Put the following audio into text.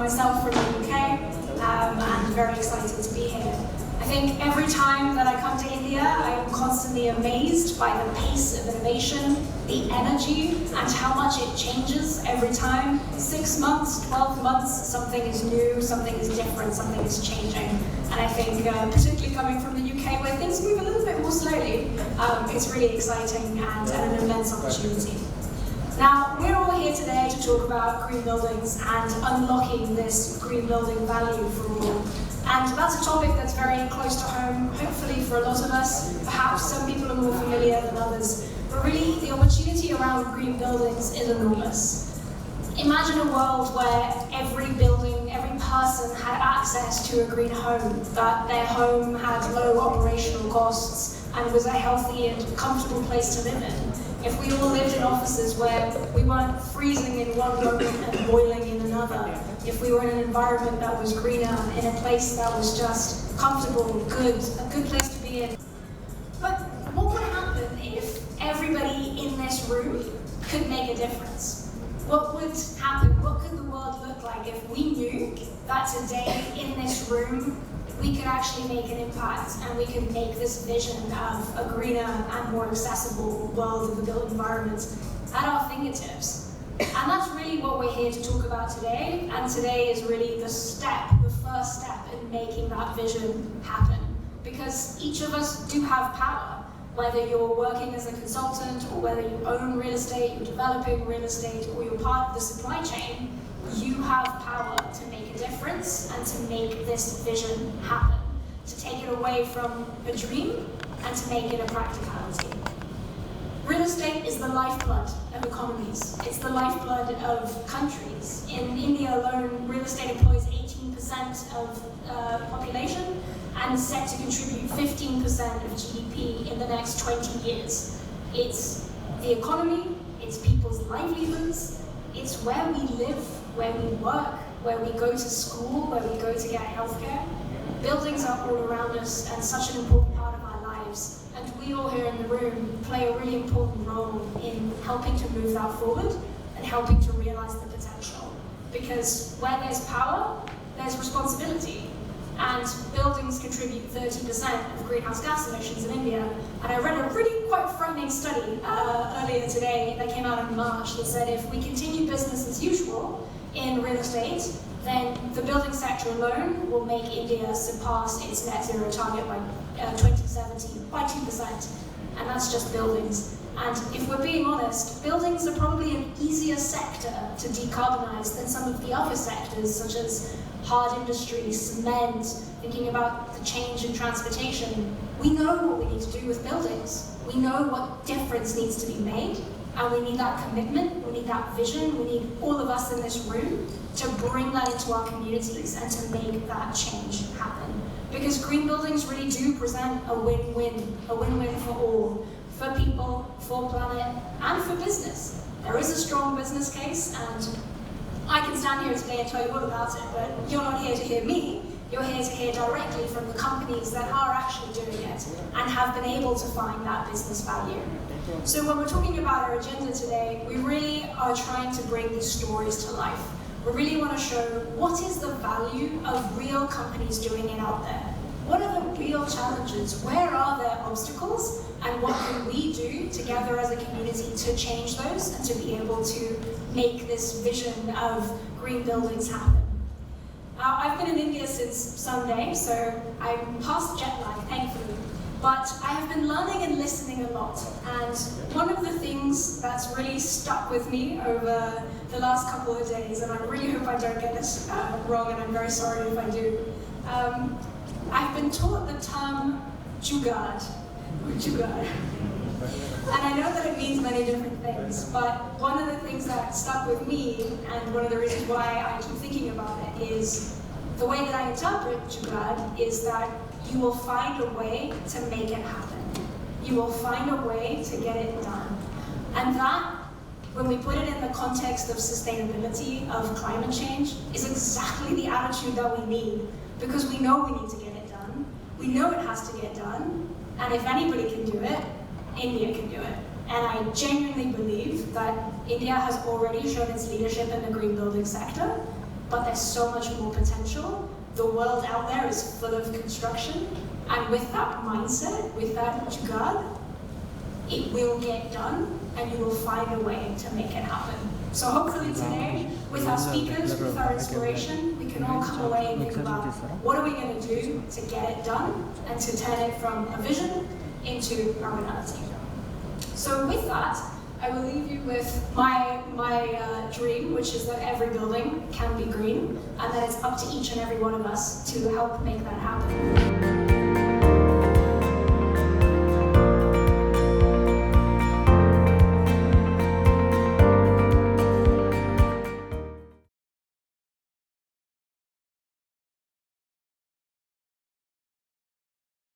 myself from the UK, and very excited to be here. I think every time that I come to India, I am constantly amazed by the pace of innovation, the energy, and how much it changes every time. 6 months, 12 months, something is new, something is different, something is changing. And I think, particularly coming from the UK, where things move a little bit more slowly, it's really exciting and an immense opportunity. Now, we're all here today to talk about green buildings and unlocking this green building value for all. And that's a topic that's very close to home, hopefully for a lot of us. Perhaps some people are more familiar than others. But really, the opportunity around green buildings is enormous. Imagine a world where every building, every person had access to a green home, that their home had low operational costs and was a healthy and comfortable place to live in. If we all lived in offices where we weren't freezing in one room and boiling in another, if we were in an environment that was greener, in a place that was just comfortable, good, a good place to be in. But what would happen if everybody in this room could make a difference? What would happen? What could the world look like if we knew that today in this room we could actually make an impact and we could make this vision of a greener and more accessible world of the built environment at our fingertips? And that's really what we're here to talk about today. And today is really the first step in making that vision happen. Because each of us do have power, whether you're working as a consultant or whether you own real estate, you're developing real estate, or you're part of the supply chain. You have power to make a difference and to make this vision happen, to take it away from a dream and to make it a practicality. Real estate is the lifeblood of economies. It's the lifeblood of countries. In India alone, real estate employs 18% of population and is set to contribute 15% of GDP in the next 20 years. It's the economy, it's people's livelihoods, it's where we live, where we work, where we go to school, where we go to get healthcare. Buildings are all around us and such an important part of our lives. And we all here in the room play a really important role in helping to move that forward and helping to realize the potential. Because where there's power, there's responsibility. And buildings contribute 30% of greenhouse gas emissions in India. And I read a really quite frightening study earlier today that came out in March that said if we continue business as usual in real estate, then the building sector alone will make India surpass its net zero target by 2070 by 2%. And that's just buildings. And if we're being honest, buildings are probably an easier sector to decarbonize than some of the other sectors, such as hard industry, cement, thinking about the change in transportation. We know what we need to do with buildings. We know what difference needs to be made, and we need that commitment, we need that vision, we need all of us in this room to bring that into our communities and to make that change happen. Because green buildings really do present a win-win for all, for people, for planet, and for business. There is a strong business case, and I can stand here today and tell you all about it, but you're not here to hear me. You're here to hear directly from the companies that are actually doing it and have been able to find that business value. So when we're talking about our agenda today, we really are trying to bring these stories to life. We really want to show what is the value of real companies doing it out there. What are the real challenges? Where are there obstacles? And what can we do together as a community to change those and to be able to make this vision of green buildings happen? I've been in India since Sunday, so I'm past jet lag, thankfully. But I have been learning and listening a lot. And one of the things that's really stuck with me over the last couple of days, and I really hope I don't get this wrong, and I'm very sorry if I do, I've been taught the term jugaad. And I know that it means many different things, but one of the things that stuck with me, and one of the reasons why I keep thinking about it, is the way that I interpret jugaad is that you will find a way to make it happen. You will find a way to get it done. And that, when we put it in the context of sustainability, of climate change, is exactly the attitude that we need, because we know we need to get it done. We know it has to get done. And if anybody can do it, India can do it. And I genuinely believe that India has already shown its leadership in the green building sector. but there's so much more potential. The world out there is full of construction, and with that mindset, with that jugaad, it will get done, and you will find a way to make it happen. So hopefully today, with our speakers, with our inspiration, we can all come away and think about what are we going to do to get it done and to turn it from a vision into a reality. So with that, I will leave you with my dream, which is that every building can be green, and that it's up to each and every one of us to help make that happen.